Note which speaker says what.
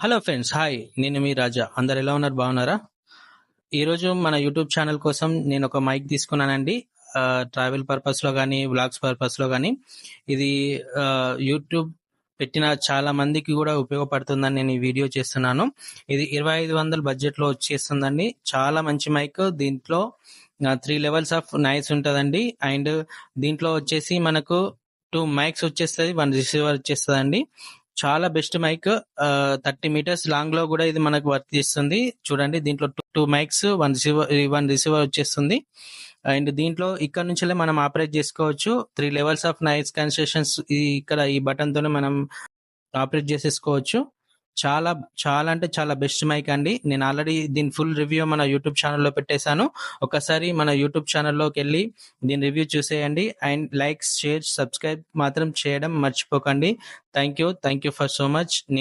Speaker 1: Hello friends, hi. నేను మీ రాజా. అందరు ఎలా ఉన్నారు? బాగున్నారా? ఈరోజు మన యూట్యూబ్ ఛానల్ కోసం నేను ఒక మైక్ తీసుకున్నానండి. ట్రావెల్ పర్పస్లో కానీ వ్లాగ్స్ పర్పస్లో కానీ ఇది యూట్యూబ్ పెట్టిన చాలా మందికి కూడా ఉపయోగపడుతుందని నేను ఈ వీడియో చేస్తున్నాను. ఇది 2500 బడ్జెట్లో వచ్చేస్తుందండి. చాలా మంచి మైక్. దీంట్లో 3 లెవెల్స్ ఆఫ్ నాయిస్ ఉంటుందండి. అండ్ దీంట్లో వచ్చేసి మనకు 2 మైక్స్ వచ్చేస్తుంది, 1 రిసీవర్ వచ్చేస్తుందండి. చాలా బెస్ట్ మైక్. 30 మీటర్స్ లాంగ్ లో కూడా ఇది మనకు వర్క్ చేస్తుంది. చూడండి, దీంట్లో 2 మైక్స్, 1 రిసీవర్ వచ్చేస్తుంది. అండ్ దీంట్లో ఇక్కడ నుంచే మనం ఆపరేట్ చేసుకోవచ్చు. 3 లెవెల్స్ ఆఫ్ నాయిస్ క్యాన్సిలేషన్స్ ఇక్కడ ఈ బటన్ తోనే మనం ఆపరేట్ చేసేసుకోవచ్చు. చాలా చాలా అంటే చాలా బెస్ట్ మైక్ అండి. నేను ఆల్రెడీ దీని ఫుల్ రివ్యూ మన యూట్యూబ్ ఛానల్లో పెట్టేశాను. ఒకసారి మన యూట్యూబ్ ఛానల్లోకి వెళ్ళి దీని రివ్యూ చూసేయండి. అండ్ లైక్, షేర్, సబ్స్క్రైబ్ మాత్రం చేయడం మర్చిపోకండి. Thank you for so much.